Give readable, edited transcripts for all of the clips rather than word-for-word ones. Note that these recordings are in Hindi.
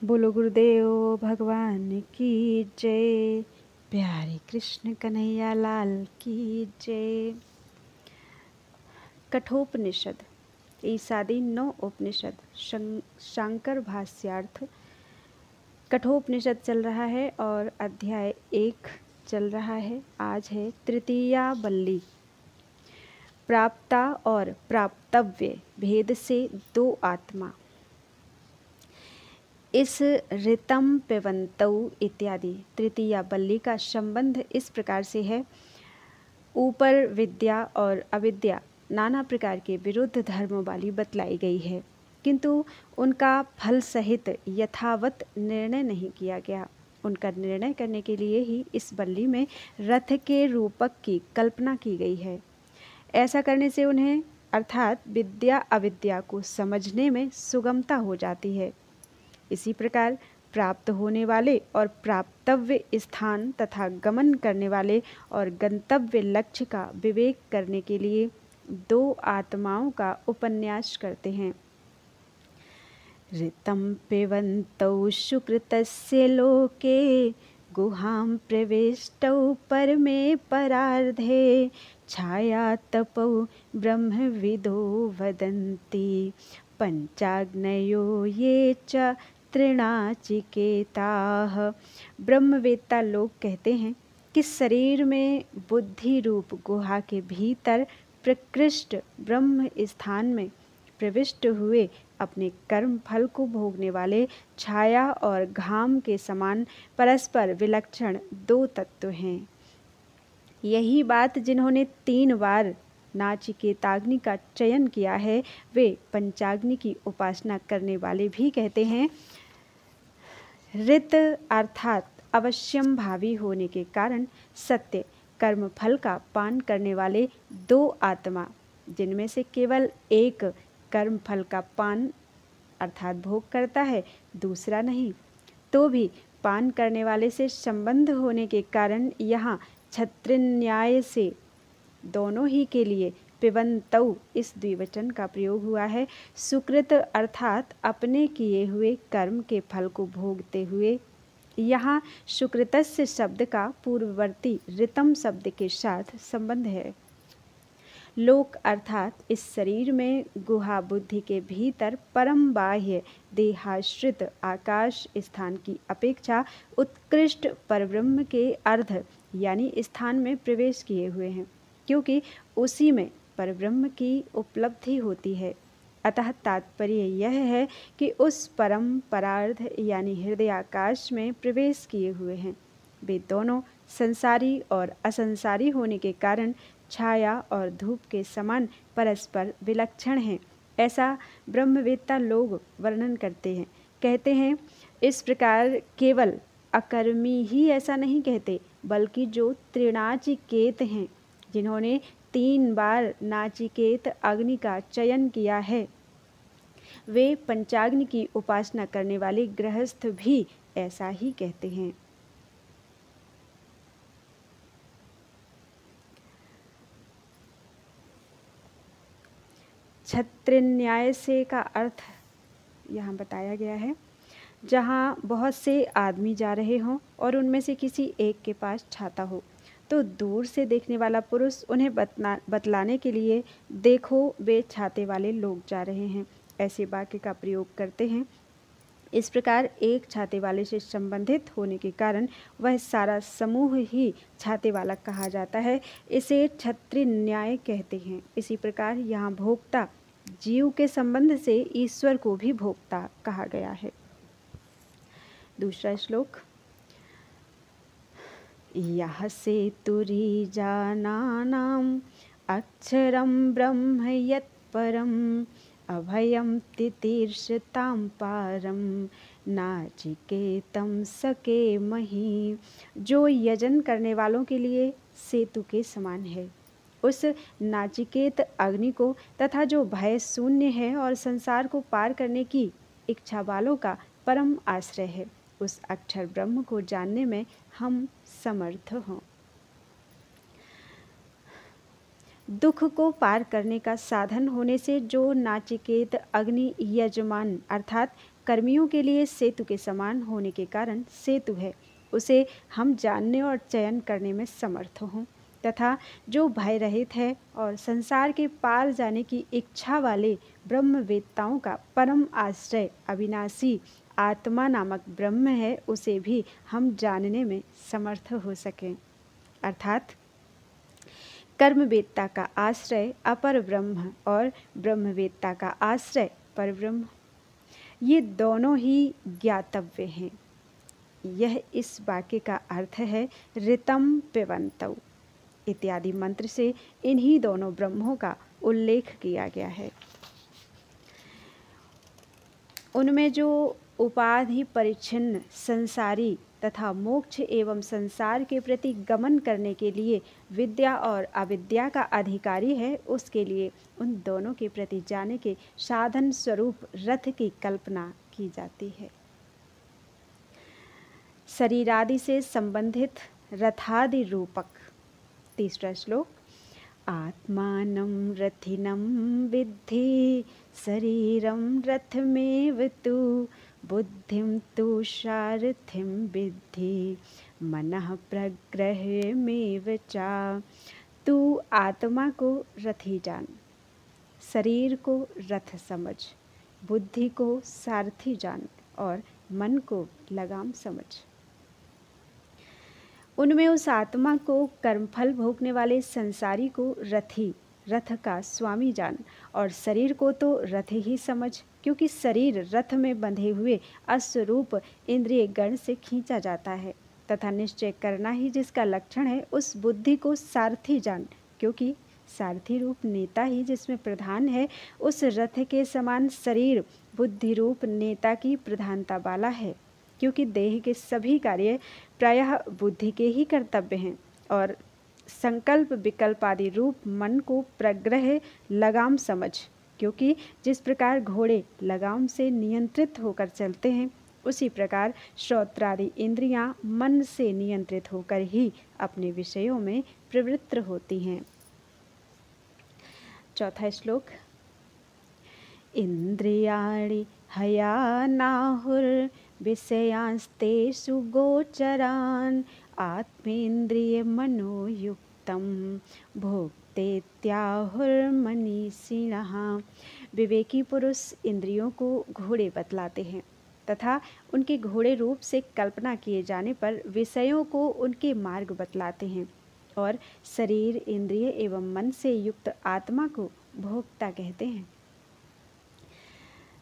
बोलो गुरुदेव भगवान की जय। प्यारे कृष्ण कन्हैया लाल की जय। कठोपनिषद ईसादी 9 उपनिषद शांकर भाष्यार्थ। कठोपनिषद चल रहा है और अध्याय 1 चल रहा है। आज है तृतीया बल्ली। प्राप्ता और प्राप्तव्य भेद से दो आत्मा। इस ऋतम पिबन्तौ इत्यादि तृतीया बल्ली का संबंध इस प्रकार से है। ऊपर विद्या और अविद्या नाना प्रकार के विरुद्ध धर्मों वाली बतलाई गई है, किंतु उनका फल सहित यथावत निर्णय नहीं किया गया। उनका निर्णय करने के लिए ही इस बल्ली में रथ के रूपक की कल्पना की गई है। ऐसा करने से उन्हें अर्थात विद्या अविद्या को समझने में सुगमता हो जाती है। इसी प्रकार प्राप्त होने वाले और प्राप्तव्य स्थान तथा गमन करने वाले और गंतव्य लक्ष्य का विवेक करने के लिए दो आत्माओं का उपन्यास करते हैं। ऋतं पिबन्तौ सुकृतस्य लोके गुहां प्रविष्टौ परमे परार्धे छाया तपौ ब्रह्मविदो वदन्ति पंचाग्नयो ये च तृणाचिकेताः। ब्रह्मवेत्ता लोग कहते हैं कि शरीर में बुद्धि रूप गुहा के भीतर प्रकृष्ट ब्रह्म स्थान में प्रविष्ट हुए अपने कर्म फल को भोगने वाले छाया और घाम के समान परस्पर विलक्षण दो तत्व हैं। यही बात जिन्होंने 3 बार नाचिकेताग्नि का चयन किया है, वे पंचाग्नि की उपासना करने वाले भी कहते हैं। ऋत अर्थात अवश्यम भावी होने के कारण सत्य कर्म फल का पान करने वाले 2 आत्मा, जिनमें से केवल एक कर्म फल का पान अर्थात भोग करता है, दूसरा नहीं, तो भी पान करने वाले से संबंध होने के कारण यहाँ क्षत्रिन्याय से दोनों ही के लिए पिबन्तौ इस द्विवचन का प्रयोग हुआ है। सुकृत अर्थात अपने किए हुए कर्म के फल को भोगते हुए। यहाँ सुकृतस्य शब्द का पूर्ववर्ती ऋतम शब्द के साथ संबंध है। लोक अर्थात इस शरीर में गुहा बुद्धि के भीतर परम बाह्य देहाश्रित आकाश स्थान की अपेक्षा उत्कृष्ट परब्रह्म के अर्ध यानी स्थान में प्रवेश किए हुए हैं, क्योंकि उसी में परब्रह्म की उपलब्धि होती है। अतः तात्पर्य यह है कि उस परम परार्ध यानी हृदयाकाश में प्रवेश किए हुए हैं। वे दोनों संसारी और असंसारी होने के कारण छाया और धूप के समान परस्पर विलक्षण हैं, ऐसा ब्रह्मवेत्ता लोग वर्णन करते हैं। कहते हैं इस प्रकार केवल अकर्मी ही ऐसा नहीं कहते, बल्कि जो तृणाचिकेत हैं, जिन्होंने 3 बार नाचिकेत अग्नि का चयन किया है, वे पंचाग्नि की उपासना करने वाले गृहस्थ भी ऐसा ही कहते हैं। क्षत्रिन्याय से का अर्थ यहाँ बताया गया है, जहाँ बहुत से आदमी जा रहे हों और उनमें से किसी एक के पास छाता हो, तो दूर से देखने वाला पुरुष उन्हें बतलाने के लिए देखो वे छाते वाले लोग जा रहे हैं, ऐसे वाक्य का प्रयोग करते हैं। इस प्रकार एक छाते वाले से संबंधित होने के कारण वह सारा समूह ही छाते वाला कहा जाता है। इसे क्षत्रिय न्याय कहते हैं। इसी प्रकार यहाँ भोक्ता जीव के संबंध से ईश्वर को भी भोक्ता कहा गया है। दूसरा श्लोक। यः सेतुरीजानानाम् अक्षरं ब्रह्म यत्परम् अभयं तितीर्षतां पारं नाचिकेतं सके मही। जो यजन करने वालों के लिए सेतु के समान है, उस नाचिकेत अग्नि को, तथा जो भय शून्य है और संसार को पार करने की इच्छा वालों का परम आश्रय है, उस अक्षर ब्रह्म को जानने में हम समर्थ हों। दुख को पार करने का साधन होने से जो नाचिकेत अग्नि यजमान अर्थात कर्मियों के लिए सेतु के समान होने के कारण सेतु है, उसे हम जानने और चयन करने में समर्थ हों, तथा जो भय रहित है और संसार के पार जाने की इच्छा वाले ब्रह्मवेत्ताओं का परम आश्रय अविनाशी आत्मा नामक ब्रह्म है, उसे भी हम जानने में समर्थ हो सकें। अर्थात कर्मवेत्ता का आश्रय अपर ब्रह्म और ब्रह्मवेत्ता का आश्रय परब्रह्म, ये दोनों ही ज्ञातव्य हैं। यह इस वाक्य का अर्थ है ऋतं पिबन्तौ इत्यादि मंत्र से इन्हीं दोनों ब्रह्मों का उल्लेख किया गया है। उनमें जो उपाधि परिच्छिन्न संसारी तथा मोक्ष एवं संसार के प्रति गमन करने के लिए विद्या और अविद्या का अधिकारी है, उसके लिए उन दोनों के प्रति जाने के साधन स्वरूप रथ की कल्पना की जाती है। शरीरादि से संबंधित रथादि रूपक। तीसरा श्लोक। आत्मानं रथिनं विद्धि शरीरं रथमेव तु बुद्धिं तु सारथिं विद्धि मनः प्रग्रहमेव च। तू आत्मा को रथी जान, शरीर को रथ समझ, बुद्धि को सारथी जान और मन को लगाम समझ। उनमें उस आत्मा को कर्मफल भोगने वाले संसारी को रथी, रथ का स्वामी जान और शरीर को तो रथ ही समझ, क्योंकि शरीर रथ में बंधे हुए अश्वरूप इंद्रिय गण से खींचा जाता है, तथा निश्चय करना ही जिसका लक्षण है। उस बुद्धि को सारथी जान, क्योंकि सारथी रूप नेता ही जिसमें प्रधान है। उस रथ के समान शरीर बुद्धि रूप नेता की प्रधानता वाला है, क्योंकि देह के सभी कार्य प्रायः बुद्धि के ही कर्तव्य हैं, और संकल्प विकल्प आदि रूप मन को प्रग्रह लगाम समझ, क्योंकि जिस प्रकार घोड़े लगाम से नियंत्रित होकर चलते हैं, उसी प्रकार श्रोत्रादि इंद्रियां मन से नियंत्रित होकर ही अपने विषयों में प्रवृत्त होती हैं। चौथा श्लोक। इंद्रियाणि हयानाहुर विषयांस्तेषु गोचरान् आत्मेन्द्रिय मनोयुक्तं भोक्तेत्याहुर्मनीषिणः। विवेकी पुरुष इंद्रियों को घोड़े बतलाते हैं तथा उनके घोड़े रूप से कल्पना किए जाने पर विषयों को उनके मार्ग बतलाते हैं, और शरीर इंद्रिय एवं मन से युक्त आत्मा को भोक्ता कहते हैं।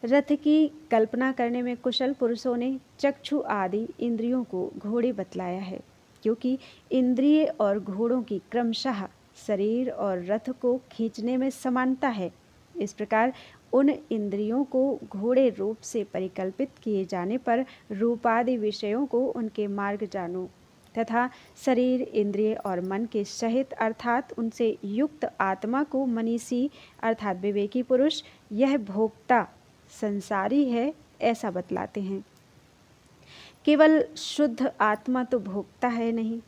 रथ की कल्पना करने में कुशल पुरुषों ने चक्षु आदि इंद्रियों को घोड़े बतलाया है, क्योंकि इंद्रिय और घोड़ों की क्रमशः शरीर और रथ को खींचने में समानता है। इस प्रकार उन इंद्रियों को घोड़े रूप से परिकल्पित किए जाने पर रूपादि विषयों को उनके मार्ग जानो, तथा शरीर इंद्रिय और मन के सहित अर्थात उनसे युक्त आत्मा को मनीषी अर्थात विवेकी पुरुष यह भोक्ता संसारी है ऐसा बतलाते हैं। केवल शुद्ध आत्मा तो भोक्ता है नहीं,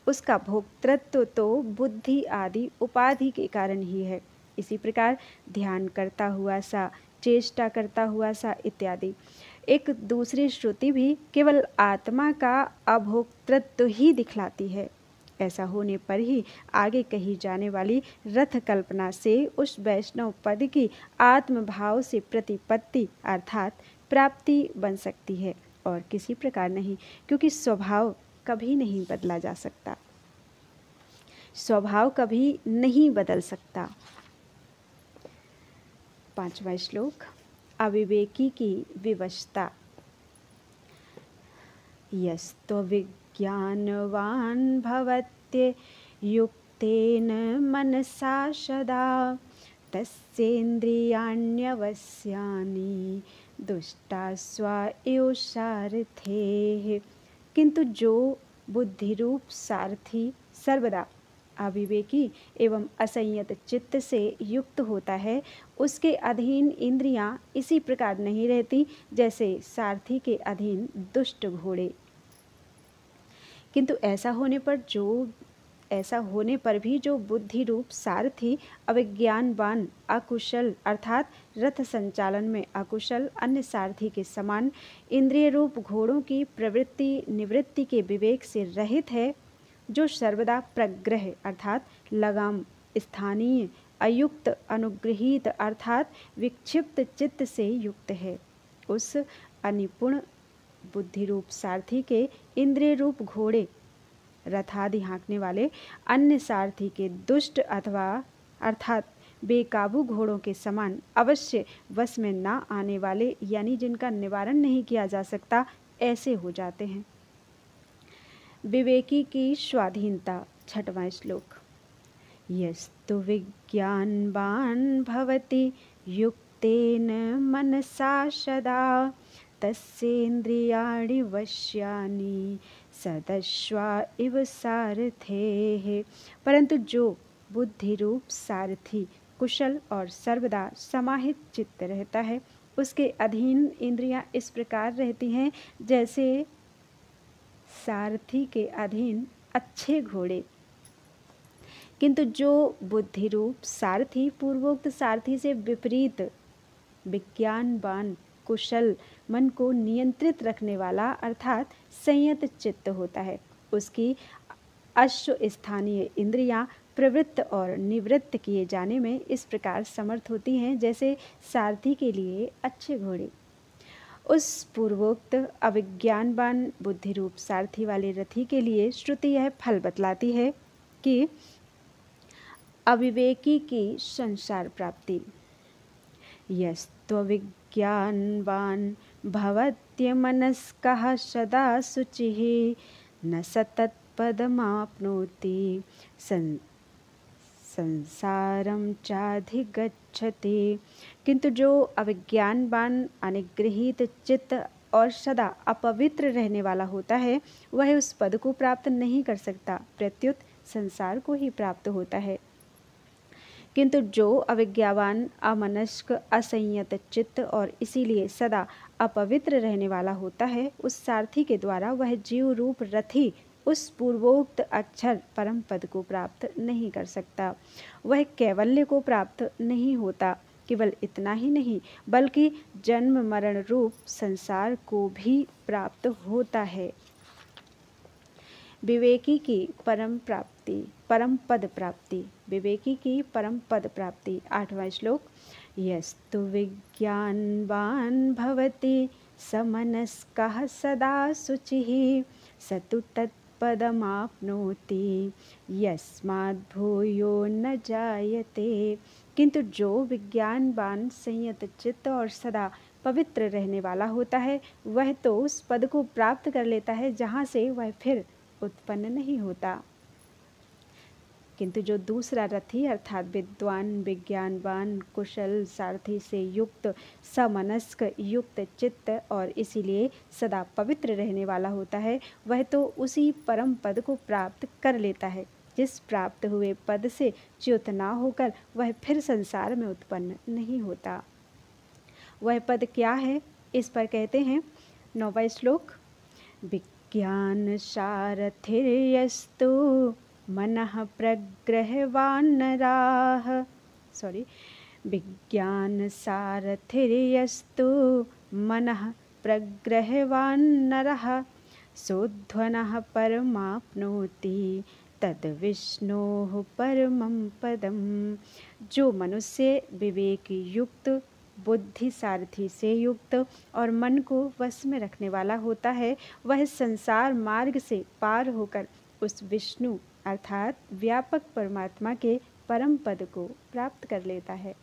उसका भोक्तृत्व तो बुद्धि आदि उपाधि के कारण ही है। इसी प्रकार ध्यान करता हुआ सा, चेष्टा करता हुआ सा इत्यादि। एक दूसरी श्रुति भी केवल आत्मा का अभोक्तृत्व ही दिखलाती है। ऐसा होने पर ही आगे कही जाने वाली रथ कल्पना से उस वैष्णव पद की आत्मभाव से प्रतिपत्ति अर्थात प्राप्ति बन सकती है, और किसी प्रकार नहीं, क्योंकि स्वभाव कभी नहीं बदला जा सकता, स्वभाव कभी नहीं बदल सकता। पांचवा श्लोक। अविवेकी की विवशता। यस्तो विज्ञानवान् भवत्य युक्तेन मनसा सदा तस्येन्द्रियाण्यवस्यानि दुष्टास्वा एव सारथेः। किंतु जो बुद्धिरूप सारथी सर्वदा अविवेकी एवं असंयत चित्त से युक्त होता है, उसके अधीन इंद्रियां इसी प्रकार नहीं रहती जैसे सारथी के अधीन दुष्ट घोड़े। किंतु ऐसा होने पर जो ऐसा होने पर भी जो बुद्धि रूप सारथी अविज्ञानवान अकुशल अर्थात रथ संचालन में अकुशल अन्य सारथी के समान इंद्रिय रूप घोड़ों की प्रवृत्ति निवृत्ति के विवेक से रहित है, जो सर्वदा प्रग्रह अर्थात लगाम स्थानीय अयुक्त अनुग्रहित अर्थात विक्षिप्त चित्त से युक्त है, उस अनिपुण बुद्धि रूप सारथी के इंद्रिय रूप घोड़े रथादि हाँकने वाले अन्य सारथी के दुष्ट अथवा अर्थात बेकाबू घोड़ों के समान अवश्य वश में ना आने वाले यानी जिनका निवारण नहीं किया जा सकता ऐसे हो जाते हैं। विवेकी की स्वाधीनता। 6वां श्लोक। यस्तु विज्ञानवान् भवति युक्तेन मनसा सदा तस्येन्द्रियाणि वश्यानि सदश्वा इव सारथेः। परंतु जो बुद्धि रूप सारथी कुशल और सर्वदा समाहित चित्त रहता है, उसके अधीन इंद्रियां इस प्रकार रहती हैं जैसे सारथी के अधीन अच्छे घोड़े। किंतु जो बुद्धि रूप सारथी पूर्वोक्त सारथी से विपरीत विज्ञानवान कुशल मन को नियंत्रित रखने वाला अर्थात संयत चित्त होता है, उसकी अश्व स्थानीय इंद्रियां प्रवृत्त और निवृत्त किए जाने में इस प्रकार समर्थ होती हैं जैसे सारथी के लिए अच्छे घोड़े। उस पूर्वोक्त अविज्ञानवान बुद्धि रूप सारथी वाले रथी के लिए श्रुति यह फल बतलाती है कि अविवेकी की संसार प्राप्ति। यस्त्वविज्ञानवान् भवत्यमनस्कः सदा शुचिः न स तत्पदमाप्नोति संसारम चाधिगच्छति। किंतु जो अविज्ञानवान अनिगृहीत चित्त और सदा अपवित्र रहने वाला होता है, वह उस पद को प्राप्त नहीं कर सकता, प्रत्युत संसार को ही प्राप्त होता है। किंतु जो अविज्ञावान अमनस्क असंयत चित्त और इसीलिए सदा अपवित्र रहने वाला होता है, उस सारथी के द्वारा वह जीव रूप रथी उस पूर्वोक्त अक्षर परम पद को प्राप्त नहीं कर सकता। वह कैवल्य को प्राप्त नहीं होता। केवल इतना ही नहीं बल्कि जन्म मरण रूप संसार को भी प्राप्त होता है। विवेकी की परम प्राप्ति, परम पद प्राप्ति। विवेकी की परम पद प्राप्ति। 8वां श्लोक। यस्तु विज्ञानवान् भवति समनस्कः सदा शुचिः स तु तत्पदमाप्नोति यस्माद् भूयो न जायते। किंतु जो विज्ञानवान संयत चित्त और सदा पवित्र रहने वाला होता है, वह तो उस पद को प्राप्त कर लेता है जहाँ से वह फिर उत्पन्न नहीं होता। किंतु जो दूसरा रथी अर्थात विद्वान विज्ञानवान कुशल सारथी से युक्त समनस्क युक्त चित्त और इसीलिए सदा पवित्र रहने वाला होता है, वह तो उसी परम पद को प्राप्त कर लेता है जिस प्राप्त हुए पद से च्युत ना होकर वह फिर संसार में उत्पन्न नहीं होता। वह पद क्या है, इस पर कहते हैं 9वां श्लोक। विज्ञान सारथिर्यस्तु मनः प्रग्रहवान् नराः। विज्ञान सारथिर्यस्तु मनः प्रग्रहवान् नरः सोध्वनः परमाप्नोति तद विष्णोः परमं पदम। जो मनुष्य विवेक युक्त बुद्धि सारथी से युक्त और मन को वश में रखने वाला होता है, वह संसार मार्ग से पार होकर उस विष्णु अर्थात व्यापक परमात्मा के परम पद को प्राप्त कर लेता है।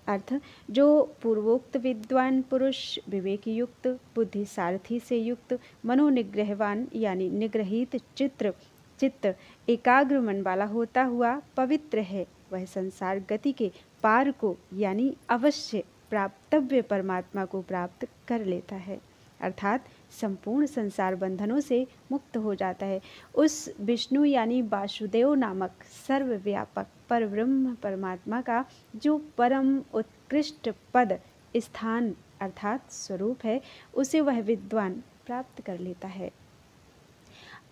अर्थ, जो पूर्वोक्त विद्वान पुरुष विवेक युक्त बुद्धि सारथी से युक्त मनोनिग्रहवान यानी निग्रहित चित्त एकाग्र मन वाला होता हुआ पवित्र है, वह संसार गति के पार को यानी अवश्य प्राप्तव्य परमात्मा को प्राप्त कर लेता है, अर्थात संपूर्ण संसार बंधनों से मुक्त हो जाता है। उस विष्णु यानी वासुदेव नामक सर्वव्यापक परब्रह्म परमात्मा का जो परम उत्कृष्ट पद स्थान अर्थात स्वरूप है, उसे वह विद्वान प्राप्त कर लेता है।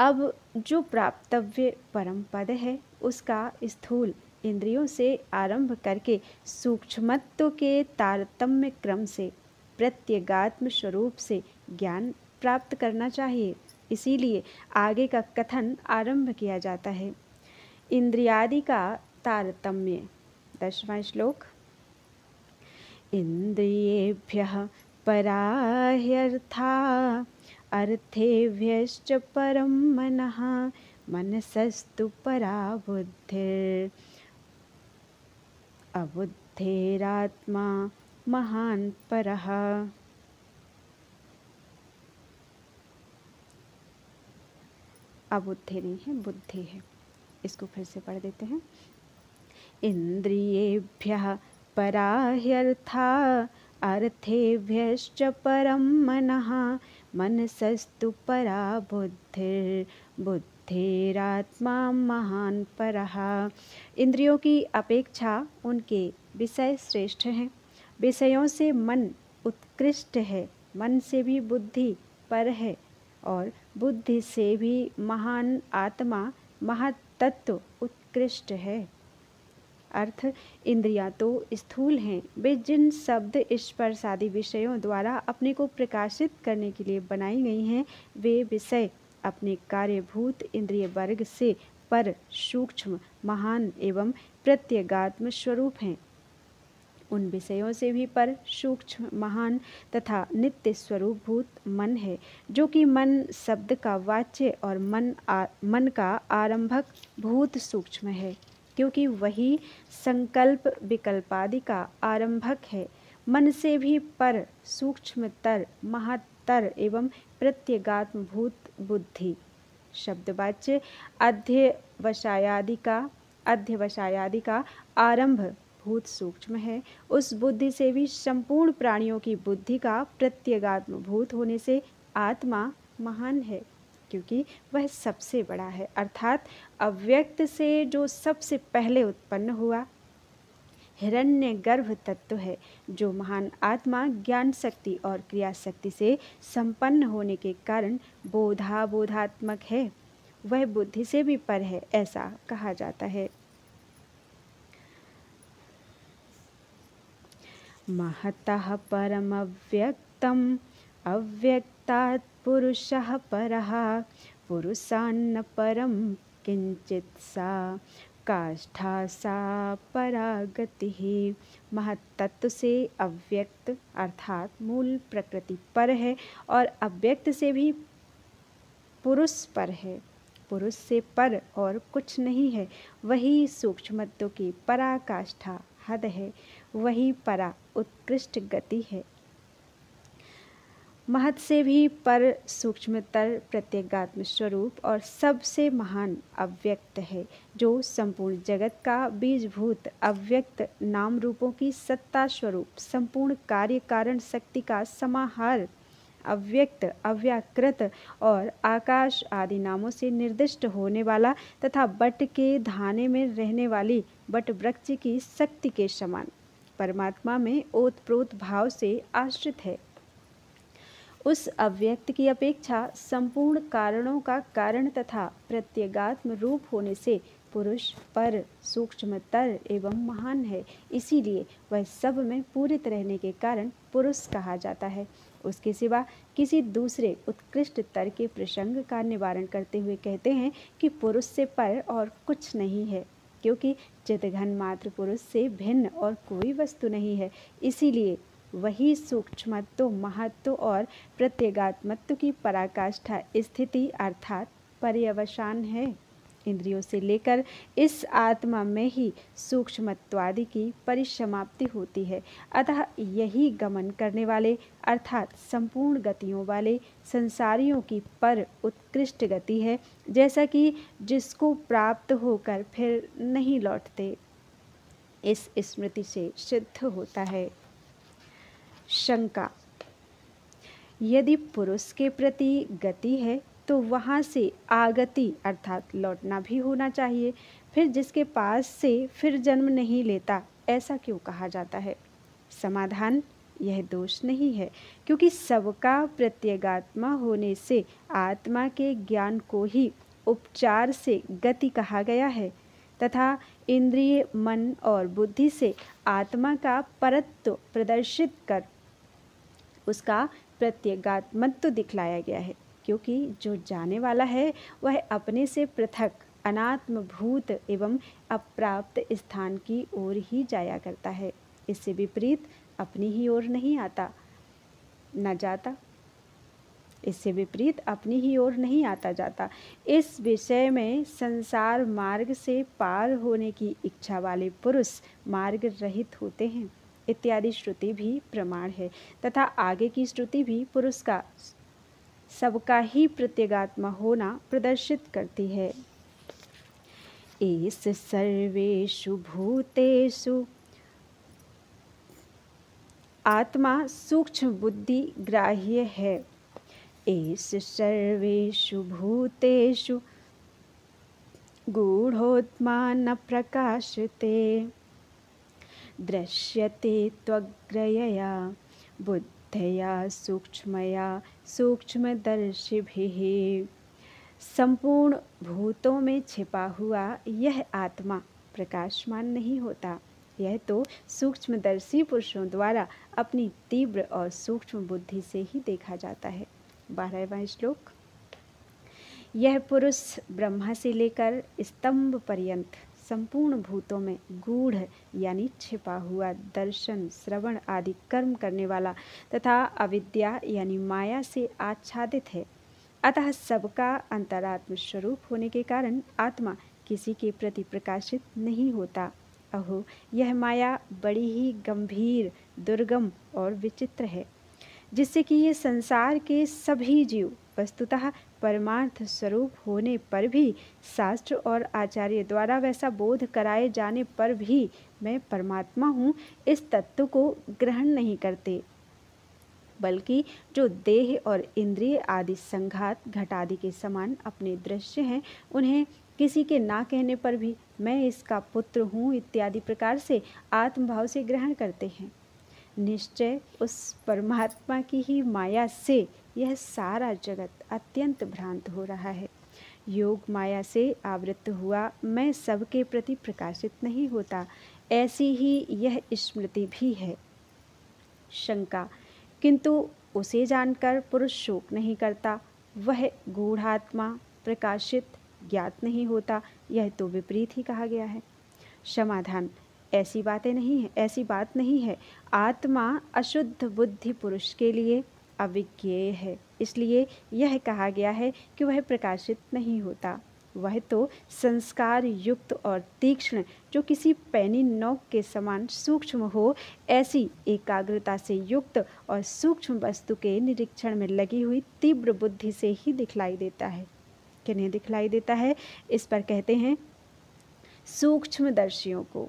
अब जो प्राप्तव्य परम पद है उसका स्थूल इंद्रियों से आरंभ करके सूक्ष्मत्व के तारतम्य क्रम से प्रत्यगात्म स्वरूप से ज्ञान प्राप्त करना चाहिए। इसीलिए आगे का कथन आरंभ किया जाता है। इंद्रियादि का तारतम्य। 10वां श्लोक। इंद्रियेभ्यः परा ह्यर्था अर्थेभ्यश्च परं मनः मनसस्तु परा बुद्धिर् अबुद्धेरात्मा महान् परः। अबुद्धि नहीं है, बुद्धि है। इसको फिर से पढ़ देते हैं। इंद्रियेभ्यः परा ह्यर्था अर्थेभ्यश्च परं मनः मनसस्तु परा बुद्धिरात्मा महान् परः। इंद्रियों की अपेक्षा उनके विषय श्रेष्ठ हैं। विषयों से मन उत्कृष्ट है, मन से भी बुद्धि पर है और बुद्धि से भी महान आत्मा महातत्व उत्कृष्ट है। अर्थ, इंद्रियां तो स्थूल हैं, वे जिन शब्द स्पर्श आदि विषयों द्वारा अपने को प्रकाशित करने के लिए बनाई गई हैं, वे विषय अपने कार्यभूत इंद्रिय वर्ग से पर सूक्ष्म महान एवं प्रत्यगात्म स्वरूप हैं। उन विषयों से भी पर सूक्ष्म महान तथा नित्य स्वरूप भूत मन है, जो कि मन शब्द का वाच्य और मन का आरंभक भूत सूक्ष्म है, क्योंकि वही संकल्प विकल्पादि का आरंभक है। मन से भी पर सूक्ष्मतर महत्तर एवं प्रत्यगात्म भूत बुद्धि शब्दवाच्य अध्यवसायादि का आरंभ भूत सूक्ष्म है। उस बुद्धि से भी संपूर्ण प्राणियों की बुद्धि का प्रत्यगात्म भूत होने से आत्मा महान है, क्योंकि वह सबसे बड़ा है। अर्थात अव्यक्त से जो सबसे पहले उत्पन्न हुआ हिरण्य गर्भ तत्व है, जो महान आत्मा ज्ञान शक्ति और क्रिया शक्ति से संपन्न होने के कारण बोधात्मक है, वह बुद्धि से भी पर है, ऐसा कहा जाता है। महतः परमव्यक्तम् अव्यक्तात् पुरुषः परः पुरुषान्न परं किंचित सा काष्ठा सा परा गतिः। महत्तत्व से अव्यक्त अर्थात मूल प्रकृति पर है और अव्यक्त से भी पुरुष पर है। पुरुष से पर और कुछ नहीं है, वही सूक्ष्मत्व की पराकाष्ठा हद है, वही परा उत्कृष्ट गति है। महत से भी पर सूक्ष्मतर प्रत्यगात्म स्वरूप और सबसे महान अव्यक्त है, जो संपूर्ण जगत का बीजभूत अव्यक्त नाम रूपों की सत्ता स्वरूप संपूर्ण कार्य कारण शक्ति का समाहार अव्यक्त अव्याकृत और आकाश आदि नामों से निर्दिष्ट होने वाला तथा बट के धाने में रहने वाली बट वृक्ष की शक्ति के समान परमात्मा में ओतप्रोत भाव से आश्रित है। उस अव्यक्त की अपेक्षा संपूर्ण कारणों का कारण तथा प्रत्यगात्म रूप होने से पुरुष पर सूक्ष्मतर एवं महान है, इसीलिए वह सब में पूरित रहने के कारण पुरुष कहा जाता है। उसके सिवा किसी दूसरे उत्कृष्ट तर के प्रसंग का निवारण करते हुए कहते हैं कि पुरुष से पर और कुछ नहीं है, क्योंकि चितघन मात्र पुरुष से भिन्न और कोई वस्तु नहीं है। इसीलिए वही सूक्ष्मत्व महत्व और प्रत्यगात्मत्व की पराकाष्ठा स्थिति अर्थात पर्यवसान है। इंद्रियों से लेकर इस आत्मा में ही सूक्ष्मत्वादि की परिसमाप्ति होती है। अतः यही गमन करने वाले अर्थात संपूर्ण गतियों वाले संसारियों की पर उत्कृष्ट गति है, जैसा कि जिसको प्राप्त होकर फिर नहीं लौटते, इस स्मृति से सिद्ध होता है। शंका। यदि पुरुष के प्रति गति है तो वहाँ से आगति अर्थात लौटना भी होना चाहिए, फिर जिसके पास से फिर जन्म नहीं लेता ऐसा क्यों कहा जाता है? समाधान। यह दोष नहीं है, क्योंकि सबका प्रत्यगात्मा होने से आत्मा के ज्ञान को ही उपचार से गति कहा गया है तथा इंद्रिय, मन और बुद्धि से आत्मा का परत्व प्रदर्शित कर उसका प्रत्यगात्मत्व दिखलाया गया है। क्योंकि जो जाने वाला है वह अपने से पृथक अनात्म भूत एवं अप्राप्त स्थान की ओर ही जाया करता है। इससे विपरीत अपनी ही ओर नहीं आता न जाता। इससे विपरीत अपनी ही ओर नहीं आता जाता। इस विषय में संसार मार्ग से पार होने की इच्छा वाले पुरुष मार्ग रहित होते हैं इत्यादि श्रुति भी प्रमाण है तथा आगे की श्रुति भी पुरुष का सबका ही प्रत्यगात्मा होना प्रदर्शित करती है। एष सर्वेषु भूतेषु आत्मा सूक्ष्म बुद्धि ग्राह्य है। एष सर्वेषु भूतेषु गूढ़ोत्मा न प्रकाशते दृश्यते त्वग्रयया बुद्धया सूक्ष्मया सूक्ष्मदर्शिभिः। संपूर्ण भूतों में छिपा हुआ यह आत्मा प्रकाशमान नहीं होता। यह तो सूक्ष्मदर्शी पुरुषों द्वारा अपनी तीव्र और सूक्ष्म बुद्धि से ही देखा जाता है। 12वां श्लोक। यह पुरुष ब्रह्मा से लेकर स्तंभ पर्यंत संपूर्ण भूतों में गूढ़ यानी छिपा हुआ दर्शन, श्रवण आदि कर्म करने वाला तथा अविद्या यानी माया से आच्छादित है। अतः सबका अंतरात्म स्वरूप होने के कारण आत्मा किसी के प्रति प्रकाशित नहीं होता। अहो, यह माया बड़ी ही गंभीर, दुर्गम और विचित्र है, जिससे कि ये संसार के सभी जीव वस्तुतः परमार्थ स्वरूप होने पर भी, शास्त्र और आचार्य द्वारा वैसा बोध कराए जाने पर भी मैं परमात्मा हूँ इस तत्व को ग्रहण नहीं करते, बल्कि जो देह और इंद्रिय आदि संघात घट आदि के समान अपने दृश्य हैं, उन्हें किसी के ना कहने पर भी मैं इसका पुत्र हूँ इत्यादि प्रकार से आत्मभाव से ग्रहण करते हैं। निश्चय उस परमात्मा की ही माया से यह सारा जगत अत्यंत भ्रांत हो रहा है। योग माया से आवृत हुआ मैं सबके प्रति प्रकाशित नहीं होता, ऐसी ही यह स्मृति भी है। शंका। किंतु उसे जानकर पुरुष शोक नहीं करता, वह गूढ़ात्मा प्रकाशित ज्ञात नहीं होता, यह तो विपरीत ही कहा गया है। समाधान। ऐसी बात नहीं है। आत्मा अशुद्ध बुद्धि पुरुष के लिए अविज्ञेय है, इसलिए यह कहा गया है कि वह प्रकाशित नहीं होता। वह तो संस्कार युक्त और तीक्ष्ण, जो किसी पैनी नोक के समान सूक्ष्म हो, ऐसी एकाग्रता से युक्त और सूक्ष्म वस्तु के निरीक्षण में लगी हुई तीव्र बुद्धि से ही दिखलाई देता है। किन्हें दिखलाई देता है? इस पर कहते हैं सूक्ष्मदर्शियों को।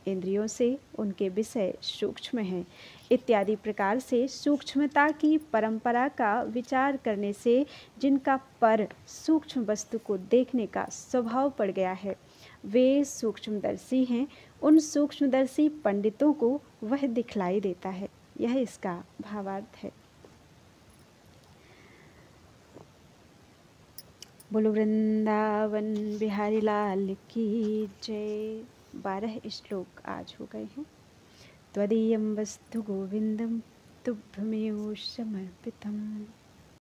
इंद्रियों से उनके विषय सूक्ष्म हैं इत्यादि प्रकार से सूक्ष्मता की परंपरा का विचार करने से जिनका पर सूक्ष्म वस्तु को देखने का स्वभाव पड़ गया है, वे सूक्ष्मदर्शी हैं। उन सूक्ष्मदर्शी पंडितों को वह दिखलाई देता है। यह इसका भावार्थ है। बोलो वृंदावन बिहारी लाल की जय। 12 श्लोक आज हो गए हैं। त्वदीयं वस्तु गोविंदम तुभ्यमेव समर्पितम्।